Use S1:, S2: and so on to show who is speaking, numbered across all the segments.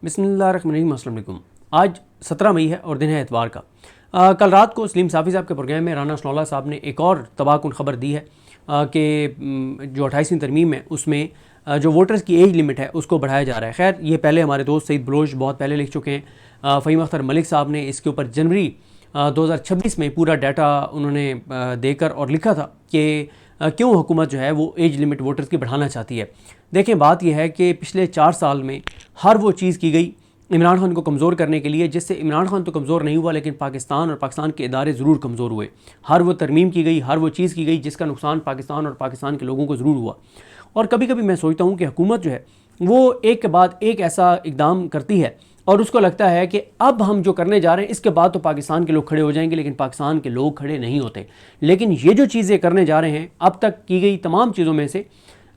S1: बिस्मिल्लाहिर्रहमानिर्रहीम। अस्सलाम वालेकुम। आज 17 मई है और दिन है एतवार का। कल रात को सलीम साफ़ी साहब के प्रोग्राम में राना सनाउल्लाह साहब ने एक और तबाहकुन खबर दी है कि जो 28वीं तरमीम है उसमें जो वोटर्स की एज लिमिट है उसको बढ़ाया जा रहा है। खैर ये पहले हमारे दोस्त सईद बलोच बहुत पहले लिख चुके हैं। फ़हीम अख्तर मलिक साहब ने इसके ऊपर जनवरी 2026 में पूरा डाटा उन्होंने देकर और लिखा था कि क्यों हुकूमत जो है वो एज लिमिट वोटर्स की बढ़ाना चाहती है। देखें, बात यह है कि पिछले 4 साल में हर वो चीज़ की गई इमरान खान को कमज़ोर करने के लिए जिससे इमरान खान तो कमज़ोर नहीं हुआ लेकिन पाकिस्तान और पाकिस्तान के इदारे ज़रूर कमज़ोर हुए। हर वो तरमीम की गई, हर वो चीज़ की गई जिसका नुकसान पाकिस्तान और पाकिस्तान के लोगों को ज़रूर हुआ। और कभी कभी मैं सोचता हूँ कि हुकूमत जो है वो एक के बाद एक ऐसा इकदाम करती है और उसको लगता है कि अब हम जो करने जा रहे हैं इसके बाद तो पाकिस्तान के लोग खड़े हो जाएंगे, लेकिन पाकिस्तान के लोग खड़े नहीं होते। लेकिन ये जो चीज़ें करने जा रहे हैं अब तक की गई तमाम चीज़ों में से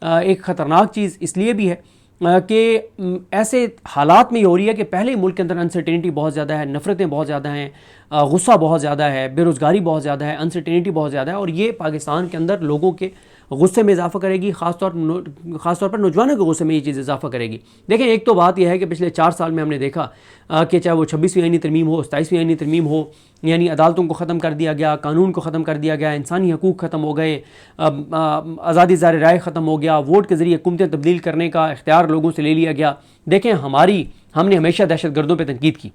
S1: एक ख़तरनाक चीज़ इसलिए भी है कि ऐसे हालात में ये हो रही है कि पहले ही मुल्क के अंदर अनसर्टेनिटी बहुत ज़्यादा है, नफ़रतें बहुत ज़्यादा हैं, गुस्सा बहुत ज़्यादा है, बेरोज़गारी बहुत ज़्यादा है, अनसर्टेनिटी बहुत ज़्यादा है और ये पाकिस्तान के अंदर लोगों के गुस्से में इजाफा करेगी, ख़ासतौर पर नौजवानों के गुस्से में ये चीज़ इजाफा करेगी। देखें, एक तो बात यह है कि पिछले 4 साल में हमने देखा कि चाहे वो 26वीं आईनी तरमीम हो, 27वीं आईनी तरमीम हो, यानी अदालतों को ख़त्म कर दिया गया, कानून को ख़त्म कर दिया गया, इंसानी हकूक़ ख़त्म हो गए, आज़ादी ज़ाहिर राय ख़त्म हो गया, वोट के ज़रिए हुकूमतें तब्दील करने का इख्तियार लोगों से ले लिया गया। देखें, हमने हमेशा दहशत गर्दों पर तनकीद की,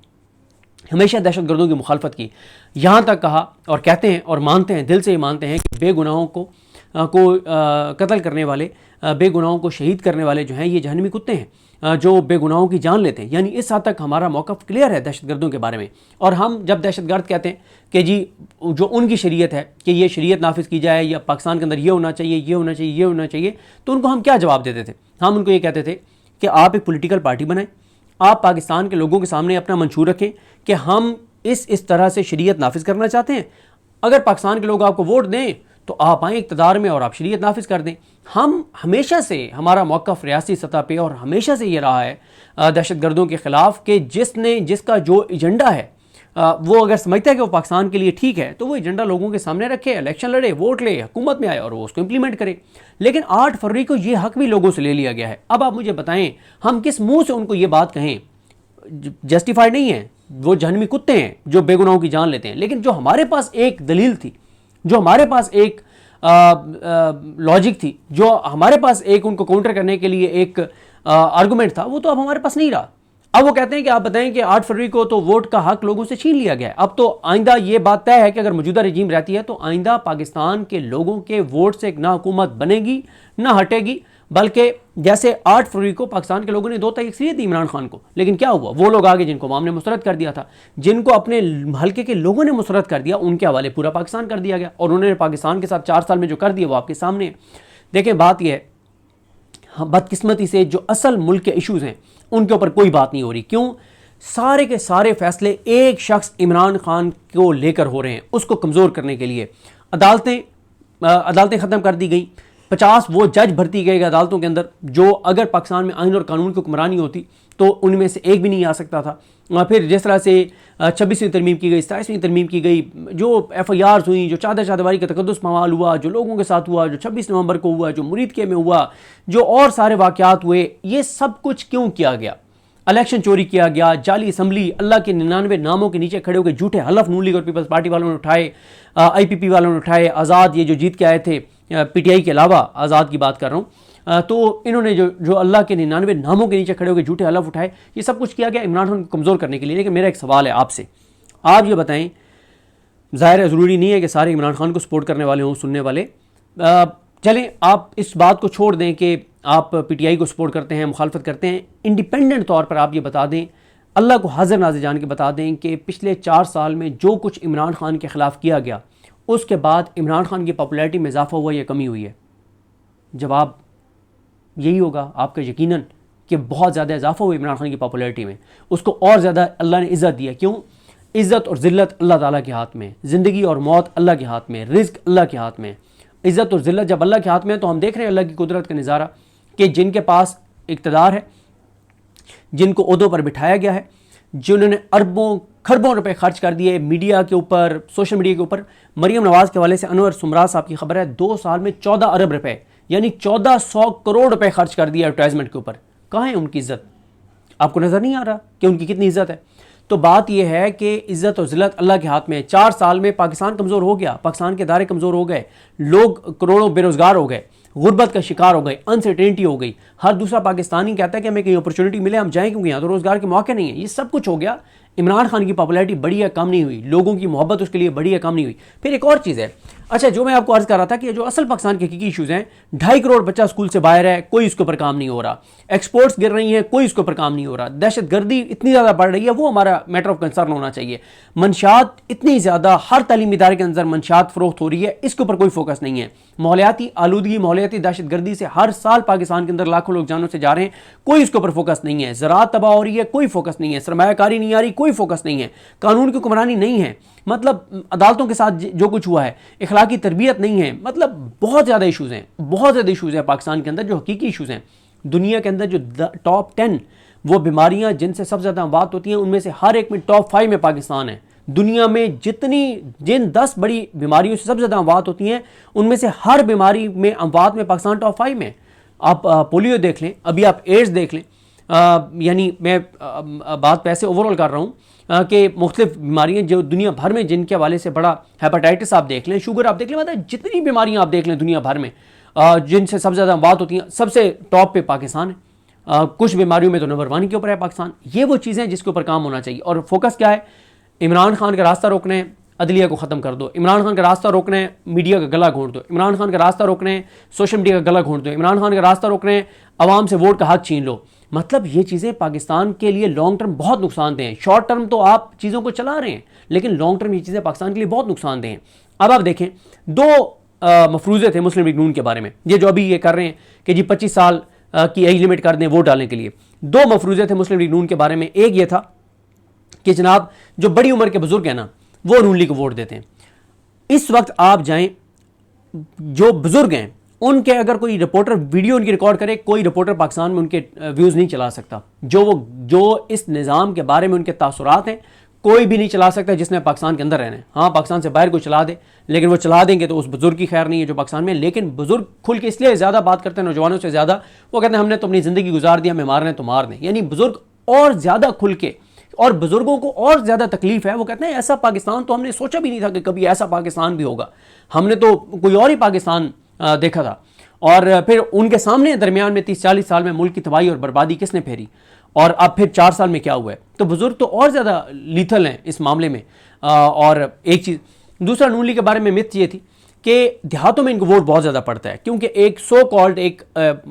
S1: हमेशा दहशत गर्दों की मुखालफत की, यहाँ तक कहा और कहते हैं और मानते हैं, दिल से ही मानते हैं कि बेगुनाहों को कत्ल करने वाले, बेगुनाहों को शहीद करने वाले जो हैं ये जहन्नमी कुत्ते हैं जो बेगुनाहों की जान लेते हैं। यानी इस हद तक हमारा मौक़िफ़ क्लियर है दहशतगर्दों के बारे में। और हम जब दहशतगर्द कहते हैं कि जी जो उनकी शरीयत है कि ये शरीयत नाफिज की जाए या पाकिस्तान के अंदर ये होना चाहिए, ये होना चाहिए, ये होना चाहिए, तो उनको हम क्या जवाब देते थे? हम उनको ये कहते थे कि आप एक पॉलिटिकल पार्टी बनाएं, आप पाकिस्तान के लोगों के सामने अपना मंशूर रखें कि हम इस तरह से शरीयत नाफिज करना चाहते हैं। अगर पाकिस्तान के लोग आपको वोट दें तो आप आएँ इक़्तिदार में और आप शरीयत नाफिज कर दें। हम हमेशा से, हमारा मौक़िफ़ रियासी सतह पे और हमेशा से ये रहा है दहशत गर्दों के ख़िलाफ़ कि जिसका जो एजेंडा है वो अगर समझता है कि वो पाकिस्तान के लिए ठीक है तो वो एजेंडा लोगों के सामने रखे, इलेक्शन लड़े, वोट ले, हुकूमत में आए और वो उसको इम्प्लीमेंट करे। लेकिन 8 फरवरी को ये हक भी लोगों से ले लिया गया है। अब आप मुझे बताएं, हम किस मुंह से उनको ये बात कहें? जस्टिफाइड नहीं है, वो जहन्नमी कुत्ते हैं जो बेगुनाहों की जान लेते हैं। लेकिन जो हमारे पास एक दलील थी, जो हमारे पास एक लॉजिक थी, जो हमारे पास एक उनको काउंटर करने के लिए एक आर्गुमेंट था, वो तो अब हमारे पास नहीं रहा। अब वो कहते हैं कि आप बताएं कि 8 फरवरी को तो वोट का हक लोगों से छीन लिया गया है। अब तो आइंदा ये बात तय है कि अगर मौजूदा रजीम रहती है तो आइंदा पाकिस्तान के लोगों के वोट से ना हुकूमत बनेगी ना हटेगी, बल्कि जैसे 8 फरवरी को पाकिस्तान के लोगों ने 2 तकसीर दी इमरान खान को, लेकिन क्या हुआ? वो लोग आगे जिनको अवाम ने मुस्तरद कर दिया था, जिनको अपने हल्के के लोगों ने मुस्तरद कर दिया, उनके हवाले पूरा पाकिस्तान कर दिया गया और उन्होंने पाकिस्तान के साथ 4 साल में जो कर दिया वो आपके सामने है। देखें, बात यह है, बदकिस्मती से जो असल मुल्क के इशूज़ हैं उनके ऊपर कोई बात नहीं हो रही। क्यों? सारे के सारे फैसले एक शख्स इमरान खान को लेकर हो रहे हैं, उसको कमज़ोर करने के लिए। अदालतें ख़त्म कर दी गई, 50 वो जज भर्ती किए गए अदालतों के अंदर जो अगर पाकिस्तान में आइन और कानून की हुक्मरानी होती तो उनमें से एक भी नहीं आ सकता था। फिर जिस तरह से 26वीं तरमीम की गई, 27वीं तरमीम की गई, जो FIRs हुई, जो चादरवारी का तकद्दुस मवाल हुआ, जो लोगों के साथ हुआ, जो 26 नवंबर को हुआ, जो मुरीदके में हुआ, जो और सारे वाक़यात हुए, ये सब कुछ क्यों किया गया? इलेक्शन चोरी किया गया, जाली असम्बली, अल्लाह के 99 नामों के नीचे खड़े होकर झूठे हलफ नून लीग और पीपल्स पार्टी वालों ने उठाए, IPP वालों ने उठाए, आज़ाद ये जो जीत के आए थे, PTI के अलावा आज़ाद की बात कर रहा हूँ, तो इन्होंने जो अल्लाह के 99 नामों के नीचे खड़े होकर झूठे हलफ उठाए, ये सब कुछ किया गया इमरान खान को कमज़ोर करने के लिए। लेकिन मेरा एक सवाल है आपसे, आप ये बताएं, ज़ाहिर है ज़रूरी नहीं है कि सारे इमरान खान को सपोर्ट करने वाले हों, सुनने वाले। चलें, आप इस बात को छोड़ दें कि आप PTI को सपोर्ट करते हैं, मुखालफत करते हैं। इंडिपेंडेंट तौर पर आप ये बता दें, अल्लाह को हाजिर नाज़िर जान के बता दें कि पिछले 4 साल में जो कुछ इमरान खान के ख़िलाफ़ किया गया उसके बाद इमरान खान की पॉपुलैरिटी में इजाफा हुआ या कमी हुई है? जवाब यही होगा आपका यकीनन कि बहुत ज़्यादा इजाफा हुआ इमरान खान की पॉपुलैरिटी में। उसको और ज़्यादा अल्लाह ने इज़्ज़त दिया। क्यों? इज़्ज़त और ज़िल्लत अल्लाह ताला के हाथ में, ज़िंदगी और मौत अल्लाह के हाथ में, रिज़्क अल्लाह के हाथ में। इज़्ज़त और ज़िल्लत जब अल्लाह के हाथ में है तो हम देख रहे हैं अल्लाह की कुदरत का नज़ारा कि जिनके पास इक़्तिदार है, जिनको ओहदों पर बिठाया गया है, जिन्होंने अरबों खरबों रुपए खर्च कर दिए मीडिया के ऊपर, सोशल मीडिया के ऊपर। मरियम नवाज़ के हवाले से अनवर सुमरा साहब की खबर है, 2 साल में 14 अरब रुपए यानी 1400 करोड़ रुपए खर्च कर दिया एडवर्टाइजमेंट के ऊपर। कहाँ है उनकी इज्जत? आपको नज़र नहीं आ रहा कि उनकी कितनी इज्जत है? तो बात यह है कि इज्जत और जिल्लत अल्लाह के हाथ में है। 4 साल में पाकिस्तान कमज़ोर हो गया, पाकिस्तान के दायरे कमज़ोर हो गए, लोग करोड़ों बेरोज़गार हो गए, गुर्बत का शिकार हो गए, अनसर्टेनिटी हो गई। हर दूसरा पाकिस्तानी कहता है कि हमें कहीं अपॉर्चुनिटी मिले हम जाएं, क्योंकि यहाँ तो रोज़गार के मौके नहीं है। ये सब कुछ हो गया। इमरान खान की पॉपुलैरिटी बढ़ी है, कम नहीं हुई। लोगों की मोहब्बत उसके लिए बढ़ी है, कम नहीं हुई। फिर एक और चीज़ है, अच्छा, जो मैं आपको अर्ज़ कर रहा था कि जो असल पाकिस्तान के हकीकी इशूज़ हैं, 2.5 करोड़ बच्चा स्कूल से बाहर है, कोई इसके ऊपर काम नहीं हो रहा। एक्सपोर्ट्स गिर रही हैं, कोई इसके ऊपर काम नहीं हो रहा। दहशत गर्दी इतनी ज़्यादा बढ़ रही है, वो हमारा मैटर ऑफ कंसर्न होना चाहिए। मंशात इतनी ज़्यादा, हर तालीमी इदारे के अंदर मंशात फ़रोख्त हो रही है, इसके ऊपर कोई फोकस नहीं है। माहौलियाती आलूदगी, माहौलियाती दहशत गर्दी से हर साल पाकिस्तान के अंदर लाखों लोग जानों से जा रहे हैं, कोई इसके ऊपर फोकस नहीं है। ज़राअत तबाह हो रही है, कोई फोकस नहीं है। सरमायाकारी नहीं आ रही, कोई फोकस नहीं है। कानून की हुक्मरानी नहीं है, मतलब अदालतों के साथ जो कुछ हुआ है, इखलाकी तरबियत नहीं है, मतलब बहुत ज़्यादा इशूज़ हैं, बहुत ज़्यादा इशूज़ हैं पाकिस्तान के अंदर जो हकीकी इशूज़ हैं। दुनिया के अंदर जो टॉप 10 वो बीमारियां जिनसे सबसे ज़्यादा अमवात होती हैं, उनमें से हर एक में टॉप 5 में पाकिस्तान है। दुनिया में जिन 10 बड़ी बीमारियों से सबसे ज़्यादा अमवात होती हैं, उनमें से हर बीमारी में अमवात में पाकिस्तान टॉप 5 में। आप पोलियो देख लें, अभी आप एड्स देख लें, यानी मैं बात पैसे ओवरऑल कर रहा हूँ कि मुख्तलिफ बीमारियाँ जो दुनिया भर में जिनके हवाले से बड़ा, हेपेटाइटिस आप देख लें, शुगर आप देख लें, मतलब जितनी बीमारियाँ आप देख लें दुनिया भर में जिनसे सबसे ज़्यादा बात होती हैं, सबसे टॉप पे पाकिस्तान है। कुछ बीमारियों में तो नंबर 1 के ऊपर है पाकिस्तान। ये वो चीज़ें हैं जिसके ऊपर काम होना चाहिए। और फोकस क्या है? इमरान खान का रास्ता रोकना है, अदलिया को ख़त्म कर दो। इमरान खान का रास्ता रोकना है, मीडिया का गला घोंट दो। इमरान खान का रास्ता रोकना है, सोशल मीडिया का गला घोंट दो। इमरान खान का रास्ता रोकना है, आवाम से वोट का हक छीन लो। मतलब ये चीज़ें पाकिस्तान के लिए लॉन्ग टर्म बहुत नुकसानदेह हैं। शॉर्ट टर्म तो आप चीज़ों को चला रहे हैं, लेकिन लॉन्ग टर्म ये चीज़ें पाकिस्तान के लिए बहुत नुकसानदेह हैं। अब आप देखें, 2 मफरूज़े थे मुस्लिम लीग नून के बारे में, ये जो अभी ये कर रहे हैं कि जी 25 साल की एज लिमिट कर दें वोट डालने के लिए। 2 मफरूज़े थे मुस्लिम लीग नून के बारे में। एक ये था कि जनाब जो बड़ी उम्र के बुजुर्ग हैं ना, वो नून लीग को वोट देते हैं। इस वक्त आप जाएं, जो बुजुर्ग हैं उनके अगर कोई रिपोर्टर वीडियो उनकी रिकॉर्ड करे, कोई रिपोर्टर पाकिस्तान में उनके व्यूज़ नहीं चला सकता। जो इस निज़ाम के बारे में उनके तासुरात हैं, कोई भी नहीं चला सकता जिसने पाकिस्तान के अंदर रहना है। हाँ, पाकिस्तान से बाहर कोई चला दे, लेकिन वो चला देंगे तो उस बुजुर्ग की खैर नहीं है जो पाकिस्तान में। लेकिन बुजुर्ग खुल के इसलिए ज़्यादा बात करते हैं नौजवानों से ज़्यादा, वो कहते हैं हमने तो अपनी ज़िंदगी गुजार दिया, हमें मारने तो मार दें। यानी बुजुर्ग और ज़्यादा खुल के, और बुजुर्गों को और ज़्यादा तकलीफ है। वो कहते हैं ऐसा पाकिस्तान तो हमने सोचा भी नहीं था कि कभी ऐसा पाकिस्तान भी होगा, हमने तो कोई और ही पाकिस्तान देखा था। और फिर उनके सामने दरमियान में 30-40 साल में मुल्क की तबाही और बर्बादी किसने फेरी, और अब फिर 4 साल में क्या हुआ है। तो बुजुर्ग तो और ज़्यादा लीथल हैं इस मामले में। और एक चीज़, दूसरा नून लीग के बारे में मिथ ये थी कि देहातों में इनको वोट बहुत ज़्यादा पड़ता है, क्योंकि एक सो कॉल्ड एक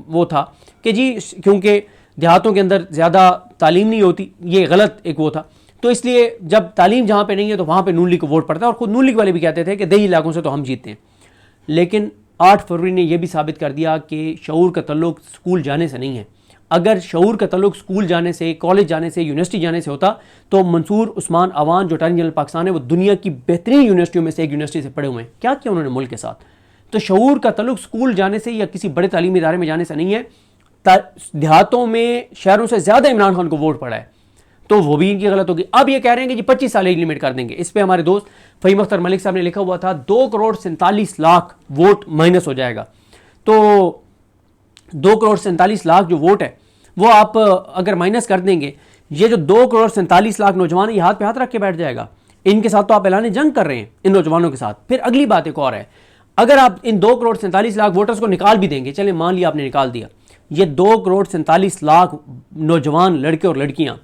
S1: वो था कि जी क्योंकि देहातों के अंदर ज़्यादा तालीम नहीं होती, ये गलत एक वो था। तो इसलिए जब तालीम जहाँ पे नहीं है तो वहाँ पे नून लीग को वोट पड़ता है। और खुद नून लीग वाले भी कहते थे कि देही इलाकों से तो हम जीतते हैं। लेकिन 8 फरवरी ने यह भी साबित कर दिया कि शऊर का तल्लुक स्कूल जाने से नहीं है। अगर शऊर का तल्लुक स्कूल जाने से, कॉलेज जाने से, यूनिवर्सिटी जाने से होता तो मंसूर उस्मान अवान जो अटॉर्नी जनरल पाकिस्तान है, वो दुनिया की बेहतरीन यूनिवर्सिटियों में से एक यूनिवर्सिटी से पढ़े हुए हैं। क्या किया उन्होंने मुल्क के साथ? तो शऊर का तल्लुक स्कूल जाने से या किसी बड़े तालीमी इदारे में जाने से नहीं है। देहातों में, शहरों से ज़्यादा इमरान खान को वोट पड़ा है, तो वो भी इनकी गलत होगी। अब ये कह रहे हैं कि जी 25 साल एज लिमिट कर देंगे। इस पे हमारे दोस्त फ़हीम अख्तर मलिक साहब ने लिखा हुआ था 2 करोड़ 47 लाख वोट माइनस हो जाएगा। तो 2 करोड़ 47 लाख जो वोट है वो आप अगर माइनस कर देंगे, ये जो 2 करोड़ 47 लाख नौजवान ये हाथ पे हाथ रख के बैठ जाएगा। इनके साथ तो आप ऐलान जंग कर रहे हैं, इन नौजवानों के साथ। फिर अगली बात एक और है, अगर आप इन 2 करोड़ 47 लाख वोटर्स को निकाल भी देंगे, चले मान लिया आपने निकाल दिया, ये 2 करोड़ 47 लाख नौजवान लड़के और लड़कियां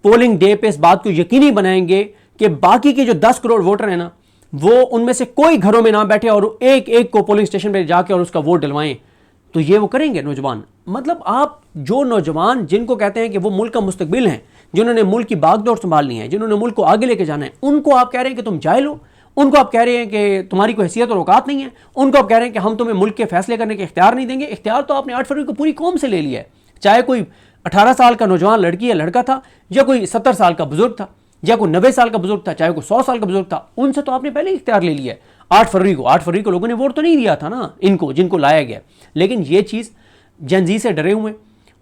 S1: पोलिंग डे पे इस बात को यकीनी बनाएंगे कि बाकी के जो 10 करोड़ वोटर हैं ना, वो उनमें से कोई घरों में ना बैठे और एक एक को पोलिंग स्टेशन पे जाके और उसका वोट डलवाएं। तो ये वो करेंगे नौजवान। मतलब आप जो नौजवान जिनको कहते हैं कि वो मुल्क का मुस्तकबिल हैं, जिन्होंने मुल्क की बागडोर संभालनी है, जिन्होंने मुल्क को आगे लेके जाना है, उनको आप कह रहे हैं कि तुम जाहिल हो, उनको आप कह रहे हैं कि तुम्हारी कोई हैसियत और औकात नहीं है, उनको आप कह रहे हैं कि हम तुम्हें मुल्क के फैसले करने के इख्तियार नहीं देंगे। इख्तियार तो आपने 8 फरवरी को पूरी कौम से ले लिया है, चाहे कोई 18 साल का नौजवान लड़की या लड़का था, या कोई 70 साल का बुजुर्ग था, या कोई 90 साल का बुजुर्ग था, चाहे कोई 100 साल का बुजुर्ग था, उनसे तो आपने पहले इख्तियार ले लिया है। 8 फरवरी को लोगों ने वोट तो नहीं दिया था ना इनको, जिनको लाया गया। लेकिन ये चीज़ जनजी से डरे हुए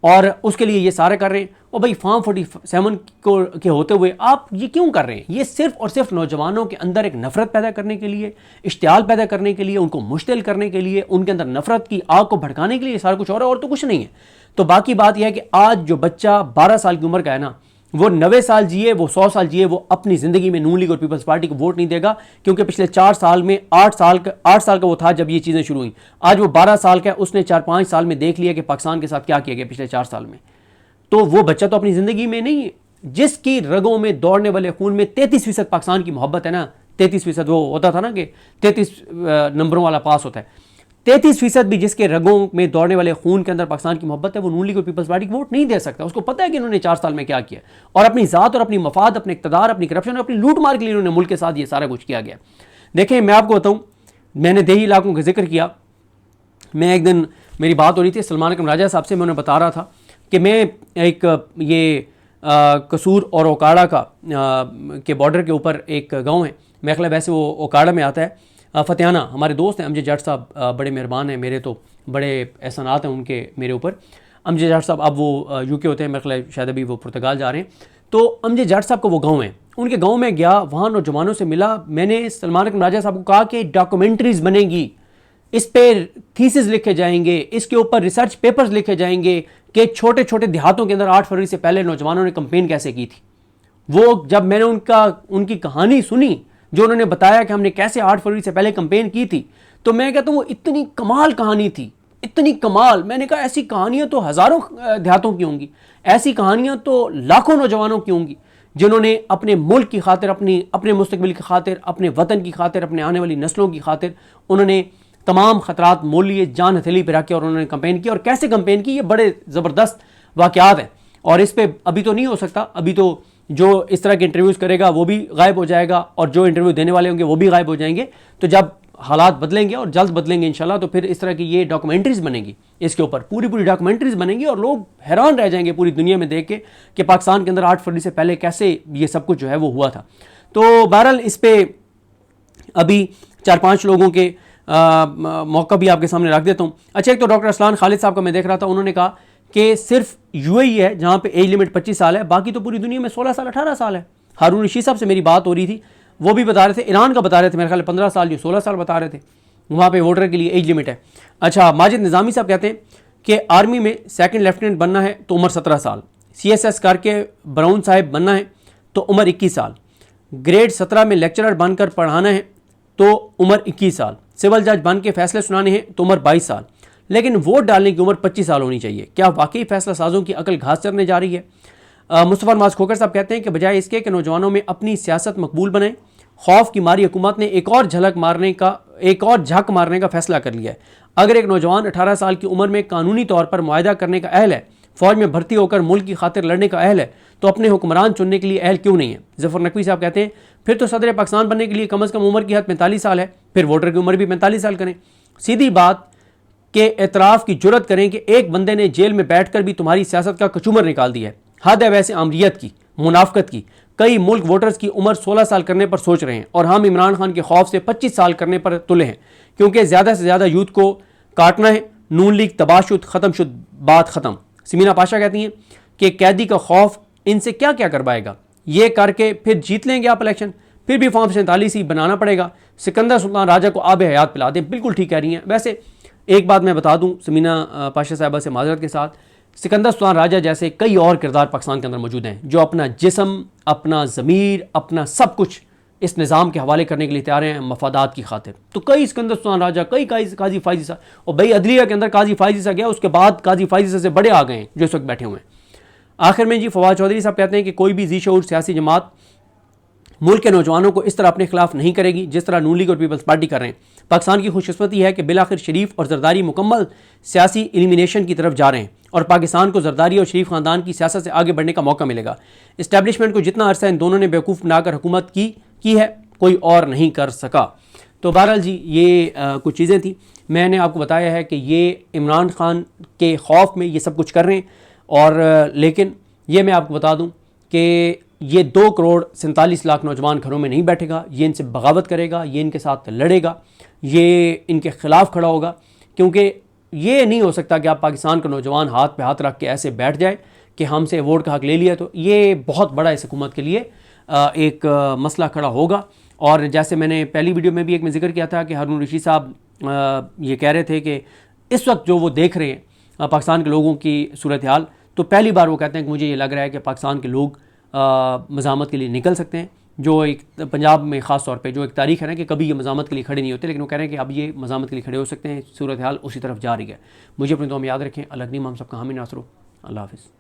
S1: और उसके लिए ये सारे कर रहे हैं। और भाई फॉर्म 47 को के होते हुए आप ये क्यों कर रहे हैं? ये सिर्फ और सिर्फ नौजवानों के अंदर एक नफरत पैदा करने के लिए, इश्तियाल पैदा करने के लिए, उनको मुश्तिल करने के लिए, उनके अंदर नफरत की आग को भड़काने के लिए, सारा कुछ और तो कुछ नहीं है। तो बाकी बात यह है कि आज जो बच्चा 12 साल की उम्र का है ना, वो 90 साल जिए, वो 100 साल जिए, वो अपनी ज़िंदगी में नून लीग और पीपल्स पार्टी को वोट नहीं देगा, क्योंकि पिछले 4 साल में 8 साल का वो था जब ये चीज़ें शुरू हुई। आज वो 12 साल का है, उसने 4-5 साल में देख लिया कि पाकिस्तान के साथ क्या किया गया पिछले 4 साल में। तो वो बच्चा तो अपनी ज़िंदगी में नहीं, जिसकी रगों में दौड़ने वाले खून में 33% पाकिस्तान की मोहब्बत है ना, 33%, वो होता था ना कि 33 नंबरों वाला पास होता है, 33% भी जिसके रगों में दौड़ने वाले खून के अंदर पाकिस्तान की मोहब्बत है, वो नून लीग और पीपल्स पार्टी को वोट नहीं दे सकता। उसको पता है कि इन्होंने 4 साल में क्या किया, और अपनी ज़ात और अपनी मफाद, अपने इक़्तिदार, अपनी करप्शन और अपनी लूट मार के लिए इन्होंने मुल्क के साथ ये सारा कुछ किया गया। देखें, मैं आपको बताऊँ, मैंने देही इलाकों का जिक्र किया। मैं एक दिन, मेरी बात हो रही थी सलमान अकरम राजा साहब से, मैं उन्हें बता रहा था कि मैं एक ये कसूर और ओकाड़ा का के बॉर्डर के ऊपर एक गांव है, मेरे ख्याल वैसे वो ओकाड़ा में आता है, फतेहाना। हमारे दोस्त हैं अमजद जट साहब, बड़े मेहरबान हैं, मेरे तो बड़े एहसानात हैं उनके मेरे ऊपर। अमजद जट साहब अब वो यूके होते हैं, मेरे ख्याल शायद अभी वो पुर्तगाल जा रहे हैं। तो अमजद जट साहब का वो गाँव है, उनके गाँव में गया, वहाँ नौजवानों से मिला। मैंने सलमान अकरम राजा साहब को कहा कि डॉक्यूमेंट्रीज़ बनेगी, इस पर थीसिस लिखे जाएंगे, इसके ऊपर रिसर्च पेपर्स लिखे जाएंगे कि छोटे छोटे देहातों के अंदर 8 फरवरी से पहले नौजवानों ने कैंपेन कैसे की थी। वो जब मैंने उनकी कहानी सुनी, जो उन्होंने बताया कि हमने कैसे 8 फरवरी से पहले कैंपेन की थी, तो मैं कहता हूँ वो इतनी कमाल कहानी थी, इतनी कमाल। मैंने कहा ऐसी कहानियाँ तो हज़ारों देहातों की होंगी, ऐसी कहानियाँ तो लाखों नौजवानों की होंगी, जिन्होंने अपने मुल्क की खातिर, अपने मुस्तकबिल की खातिर, अपने वतन की खातिर, अपने आने वाली नस्लों की खातिर उन्होंने तमाम खतरात मोल लिए, जान हथेली पर रख के, और उन्होंने कैंपेन की। और कैसे कैंपेन की, ये बड़े ज़बरदस्त वाक़यात हैं, और इस पर अभी तो नहीं हो सकता। अभी तो जो इस तरह के इंटरव्यूज़ करेगा वो भी गायब हो जाएगा, और जो इंटरव्यू देने वाले होंगे वो भी गायब हो जाएंगे। तो जब हालात बदलेंगे, और जल्द बदलेंगे इंशाल्लाह, तो फिर इस तरह की ये डॉक्यूमेंट्रीज़ बनेगी, इसके ऊपर पूरी डॉक्यूमेंट्रीज़ बनेंगी, और लोग हैरान रह जाएंगे पूरी दुनिया में देख के कि पाकिस्तान के अंदर 8 फरवरी से पहले कैसे ये सब कुछ जो है वो हुआ था। तो बहरहाल इस पर अभी 4-5 लोगों के मौका भी आपके सामने रख देता हूँ। अच्छा, एक तो डॉक्टर असलान खालिद साहब का मैं देख रहा था, उन्होंने कहा कि सिर्फ यूएई है जहाँ पे एज लिमिट 25 साल है, बाकी तो पूरी दुनिया में 16 साल 18 साल है। हारून रशीद साहब से मेरी बात हो रही थी, वो भी बता रहे थे, ईरान का बता रहे थे, मेरे ख्याल 15 साल, जो 16 साल बता रहे थे, वहाँ पे वोटर के लिए एज लिमिट है। अच्छा, माजिद निज़ामी साहब कहते हैं कि आर्मी में सेकंड लेफ्टिनेंट बनना है तो उम्र 17 साल, CSS करके ब्राउन साहिब बनना है तो उम्र 21 साल, ग्रेड 17 में लेक्चरर बनकर पढ़ाना है तो उम्र 21 साल, सिविल जज बन के फैसले सुनाने हैं तो उम्र 22 साल, लेकिन वोट डालने की उम्र 25 साल होनी चाहिए। क्या वाकई फैसला साजों की अकल घास चरने जा रही है? मुस्तफा नवाज खोकर साहब कहते हैं कि बजाय इसके कि नौजवानों में अपनी सियासत मकबूल बनाएं, खौफ की मारी हुकूमत ने एक और झक मारने का फैसला कर लिया है। अगर एक नौजवान 18 साल की उम्र में कानूनी तौर पर मुआहदा करने का अहल है, फौज में भर्ती होकर मुल्क की खातिर लड़ने का अहल है, तो अपने हुक्मरान चुनने के लिए अहल क्यों नहीं है? जफर नकवी साहब कहते हैं फिर तो सदर पाकिस्तान बनने के लिए कम अज़ कम उम्र की हद 45 साल है, फिर वोटर की उम्र भी 45 साल करें। सीधी बात के एतराफ़ की जुर्रत करें कि एक बंदे ने जेल में बैठ कर भी तुम्हारी सियासत का कचूमर निकाल दिया है। हद है वैसे आमरीत की, मुनाफकत की। कई मुल्क वोटर्स की उम्र 16 साल करने पर सोच रहे हैं, और हम इमरान खान के खौफ से 25 साल करने पर तुले हैं, क्योंकि ज़्यादा से ज़्यादा यूथ को काटना है। नून लीग तबाशुद, ख़त्म शुद, बात ख़त्म। समीना पाशा कहती हैं कि कैदी का खौफ इनसे क्या क्या करवाएगा, ये करके फिर जीत लेंगे आप इलेक्शन, फिर भी फॉर्म 47 ही बनाना पड़ेगा। सिकंदर सुल्तान राजा को आब हयात पिला दें। बिल्कुल ठीक कह रही हैं। वैसे एक बात मैं बता दूं समीना पाशा साहबा से माजरत के साथ, सिकंदर सुल्तान राजा जैसे कई और किरदार पाकिस्तान के अंदर मौजूद हैं, जो अपना जिस्म, अपना ज़मीर, अपना सब कुछ इस निज़ाम के हवाले करने के लिए तैयार हैं मफादात की खातिर। तो कई सिकंदर सुल्तान राजा, कई काजी फाइज़ ईसा, और भाई अदलिया के अंदर काजी फाइज़ ईसा गया, उसके बाद काजी फाइज़ ईसा से बड़े आ गए हैं जो इस वक्त बैठे हुए हैं। आखिर में जी फवाद चौधरी साहब कहते हैं कि कोई भी जी शऊर सियासी जमात मुल्क के नौजवानों को इस तरह अपने खिलाफ नहीं करेगी जिस तरह नून लीग और पीपल्स पार्टी कर रहे हैं। पाकिस्तान की खुशकिस्मती है कि बिलाखिर शरीफ और जरदारी मुकम्मल सियासी एलिमिनेशन की तरफ जा रहे हैं, और पाकिस्तान को जरदारी और शरीफ खानदान की सियासत से आगे बढ़ने का मौका मिलेगा। इस्टेब्लिशमेंट को जितना अरसा इन दोनों ने बेवकूफ़ बनाकर हुकूमत की है, कोई और नहीं कर सका। तो बहरहाल जी ये कुछ चीज़ें थी, मैंने आपको बताया है कि ये इमरान खान के खौफ में ये सब कुछ कर रहे हैं। और लेकिन ये मैं आपको बता दूं कि ये 2 करोड़ 47 लाख नौजवान घरों में नहीं बैठेगा, ये इनसे बगावत करेगा, ये इनके साथ लड़ेगा, ये इनके ख़िलाफ़ खड़ा होगा। क्योंकि ये नहीं हो सकता कि आप पाकिस्तान का नौजवान हाथ पे हाथ रख के ऐसे बैठ जाए कि हमसे वोट का हक ले लिया। तो ये बहुत बड़ा इस हुकूमत के लिए एक मसला खड़ा होगा। और जैसे मैंने पहली वीडियो में भी एक में जिक्र किया था कि हारून रशीद साहब ये कह रहे थे कि इस वक्त जो वो देख रहे हैं पाकिस्तान के लोगों की सूरत हाल, तो पहली बार वो कहते हैं कि मुझे ये लग रहा है कि पाकिस्तान के लोग मज़ामत के लिए निकल सकते हैं। जो एक पंजाब में ख़ास तौर पे जो एक तारीख है ना कि कभी ये मज़ामत के लिए खड़े नहीं होते, लेकिन वो कह रहे हैं कि अब ये मज़ामत के लिए खड़े हो सकते हैं। सूरत हाल उसी तरफ जा रही है। मुझे अपनी दुआ में याद रखें। अल्लाह हम सबका हामी नासर हो। अल्लाह हाफ़िज़।